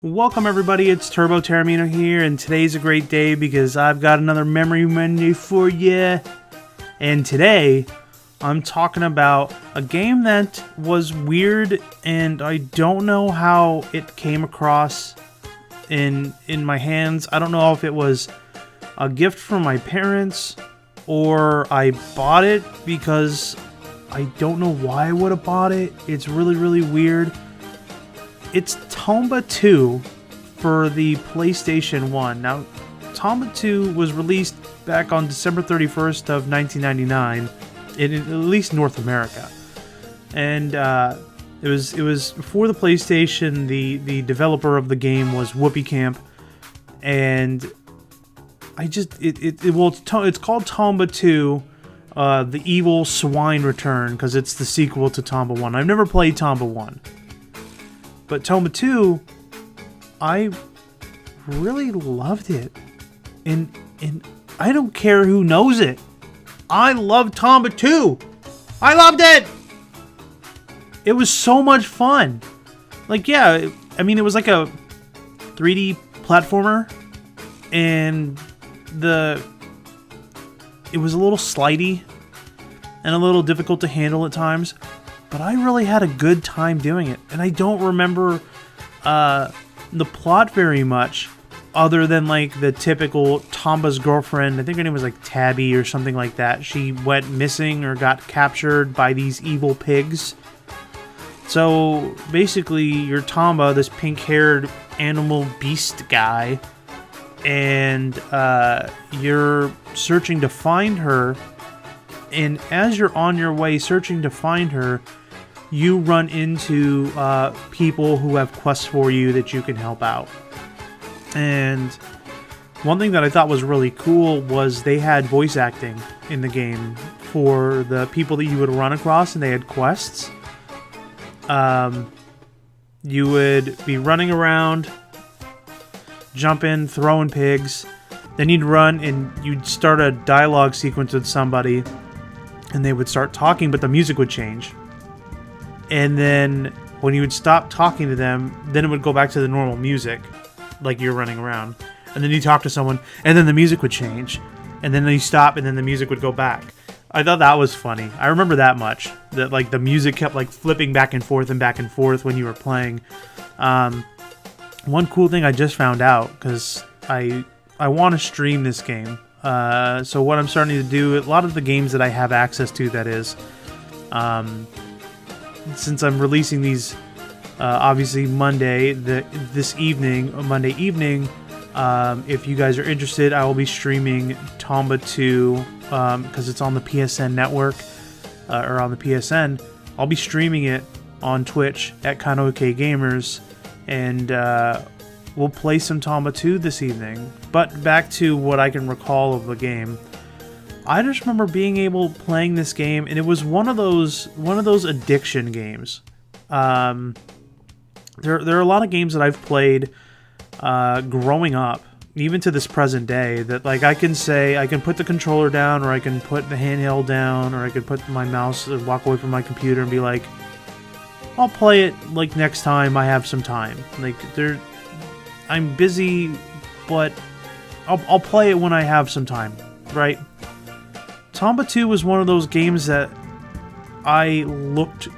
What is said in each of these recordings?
Welcome everybody, it's Taormino here, and today's a great day because I've got another Memory Monday for you. And today, I'm talking about a game that was weird, and I don't know how it came across in my hands. I don't know if it was a gift from my parents, or I bought it because I don't know why I would have bought it. It's really weird. It's Tomba 2 for the PlayStation 1. Now, Tomba 2 was released back on December 31st of 1999 in at least North America. And it was for the PlayStation. The developer of the game was Whoopee Camp, and it's called Tomba 2, The Evil Swine Return, because it's the sequel to Tomba 1. I've never played Tomba 1. But Tomba 2, I really loved it. And I don't care who knows it. I love Tomba 2. I loved it. It was so much fun. Like, yeah, I mean, it was like a 3D platformer, and it was a little slidey and a little difficult to handle at times. But I really had a good time doing it, and I don't remember the plot very much, other than like the typical Tomba's girlfriend. I think her name was like Tabby or something like that. She went missing or got captured by these evil pigs. So basically, you're Tomba, this pink-haired animal beast guy, and you're searching to find her. And as you're on your way searching to find her, you run into people who have quests for you that you can help out. And one thing that I thought was really cool was they had voice acting in the game for the people that you would run across, and they had quests. You would be running around, jumping, throwing pigs. Then you'd run and you'd start a dialogue sequence with somebody, and they would start talking, but the music would change. And then when you would stop talking to them, then it would go back to the normal music, like you're running around. And then you talk to someone, and then the music would change. And then you stop, and then the music would go back. I thought that was funny. I remember that much. That like the music kept like flipping back and forth when you were playing. One cool thing I just found out, because I want to stream this game. So what I'm starting to do, a lot of the games that I have access to, that is, since I'm releasing these, obviously Monday evening, if you guys are interested, I will be streaming Tomba 2, because it's on the PSN network, or on the PSN. I'll be streaming it on Twitch at Kanoke Gamers, and we'll play some Tomba 2 this evening. But back to what I can recall of the game. I just remember being able playing this game, and it was one of those addiction games. There are a lot of games that I've played growing up, even to this present day, that like I can say I can put the controller down, or I can put the handheld down, or I can put my mouse and walk away from my computer and be like, I'll play it like next time I have some time. Like I'm busy, but I'll play it when I have some time, right? Tomba 2 was one of those games that I looked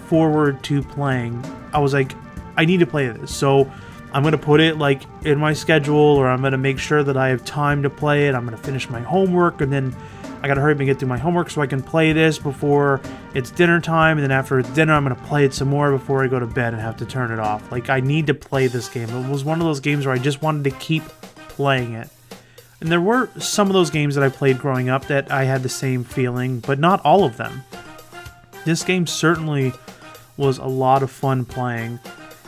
forward to playing. I was like, I need to play this, so I'm going to put it like in my schedule, or I'm going to make sure that I have time to play it. I'm going to finish my homework, and then I got to hurry up and get through my homework so I can play this before it's dinner time, and then after it's dinner I'm going to play it some more before I go to bed and have to turn it off. Like, I need to play this game. It was one of those games where I just wanted to keep playing it. And there were some of those games that I played growing up that I had the same feeling, but not all of them. This game certainly was a lot of fun playing.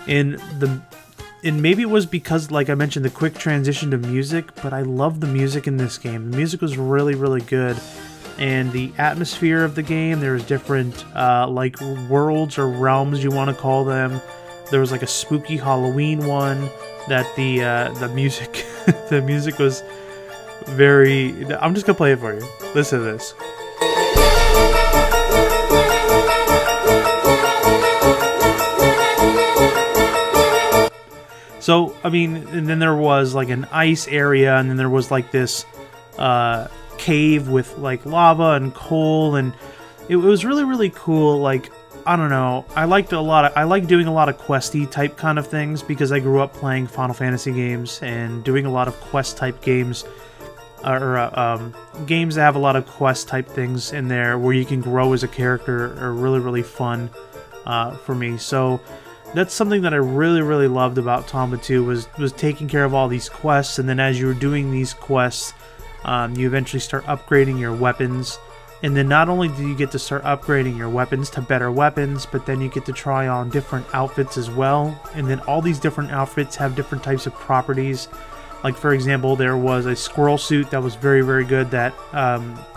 And maybe it was because, like I mentioned, the quick transition to music, but I love the music in this game. The music was really good. And the atmosphere of the game, there was different like worlds or realms, you want to call them. There was like a spooky Halloween one that the music the music was very... I'm just gonna play it for you. Listen to this. So, I mean, and then there was like an ice area, and then there was like this cave with like lava and coal, and it was really, really cool. Like, I don't know, I like doing a lot of questy type kind of things because I grew up playing Final Fantasy games and doing a lot of quest type games, or games that have a lot of quest type things in there where you can grow as a character are really, really fun for me. So that's something that I really, really loved about Tomba 2 was taking care of all these quests, and then as you were doing these quests, you eventually start upgrading your weapons. And then not only do you get to start upgrading your weapons to better weapons, but then you get to try on different outfits as well. And then all these different outfits have different types of properties. Like, for example, there was a squirrel suit that was very, very good that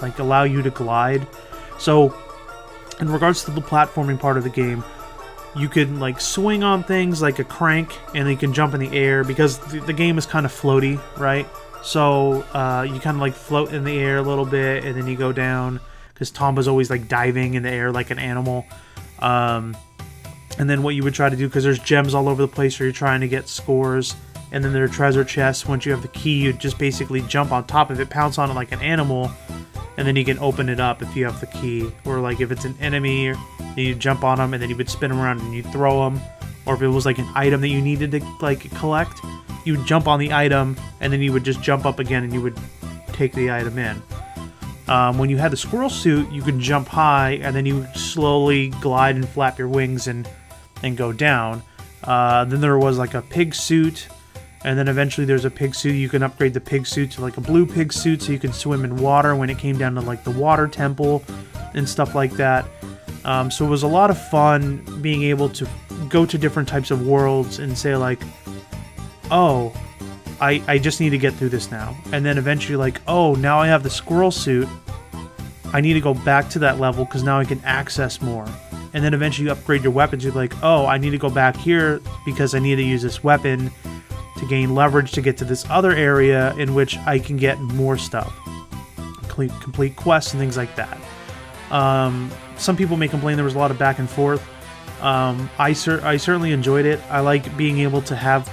like allow you to glide. So in regards to the platforming part of the game, you can like swing on things like a crank, and then you can jump in the air because the game is kind of floaty, right? So you kind of like float in the air a little bit, and then you go down, because Tomba's always like diving in the air like an animal. And then what you would try to do, because there's gems all over the place where you're trying to get scores, and then there are treasure chests. Once you have the key, you just basically jump on top of it, pounce on it like an animal, and then you can open it up if you have the key. Or like if it's an enemy, you jump on them, and then you would spin them around and you throw them. Or if it was like an item that you needed to like collect, you would jump on the item, and then you would just jump up again and you would take the item in. When you had the squirrel suit, you could jump high, and then you would slowly glide and flap your wings and go down. Then there was like a pig suit, and then eventually there's a pig suit. You can upgrade the pig suit to like a blue pig suit, so you can swim in water when it came down to like the water temple and stuff like that. So it was a lot of fun being able to go to different types of worlds and say like, oh, I just need to get through this now. And then eventually like, oh, now I have the squirrel suit. I need to go back to that level because now I can access more. And then eventually you upgrade your weapons. You're like, oh, I need to go back here because I need to use this weapon to gain leverage to get to this other area in which I can get more stuff. Complete quests and things like that. Some people may complain there was a lot of back and forth. I certainly enjoyed it. I like being able to have,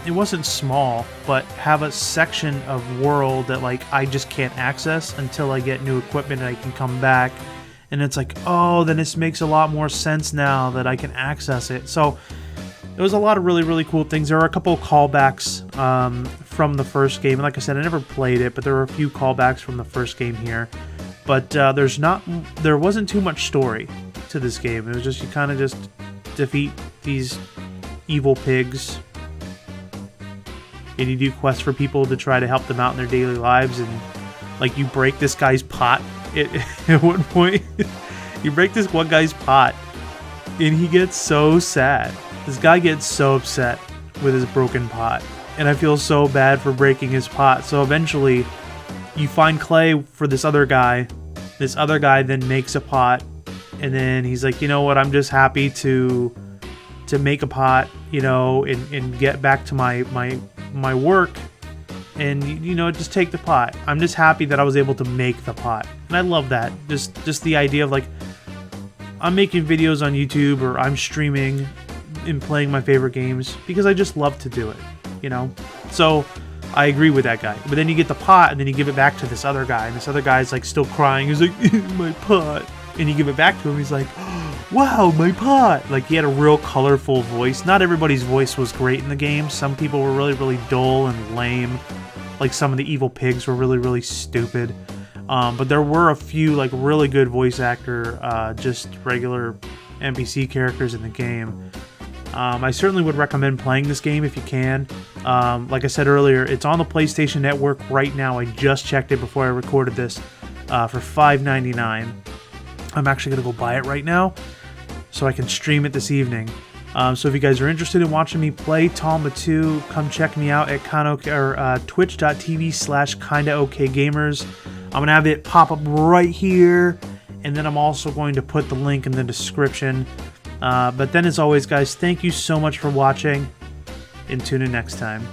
it wasn't small, but have a section of world that like I just can't access until I get new equipment and I can come back. And it's like, oh, then this makes a lot more sense now that I can access it. So there was a lot of really, really cool things. There were a couple of callbacks from the first game. And like I said, I never played it, but there were a few callbacks from the first game here. But there wasn't too much story to this game. It was just, you kind of just defeat these evil pigs, and you do quests for people to try to help them out in their daily lives. And like, you break this guy's pot at one point. You break this one guy's pot, and he gets so sad. This guy gets so upset with his broken pot, and I feel so bad for breaking his pot. So eventually you find clay for this other guy. This other guy then makes a pot, and then he's like, you know what, I'm just happy to make a pot, you know, and get back to my work, and you know, just take the pot. I'm just happy that I was able to make the pot. And I love that. Just the idea of like, I'm making videos on YouTube, or I'm streaming and playing my favorite games because I just love to do it, you know? So I agree with that guy. But then you get the pot, and then you give it back to this other guy, and this other guy's like still crying. He's like, my pot. And you give it back to him. He's like, wow, my pot. Like, he had a real colorful voice. Not everybody's voice was great in the game. Some people were really, really dull and lame. Like, some of the evil pigs were really, really stupid. But there were a few like really good voice actor, just regular NPC characters in the game. I certainly would recommend playing this game if you can. Like I said earlier, it's on the PlayStation Network right now. I just checked it before I recorded this for $5.99. I'm actually going to go buy it right now so I can stream it this evening. So if you guys are interested in watching me play Tomba 2, come check me out at twitch.tv/kindaokgamers. I'm going to have it pop up right here, and then I'm also going to put the link in the description. But then as always, guys, thank you so much for watching, and tune in next time.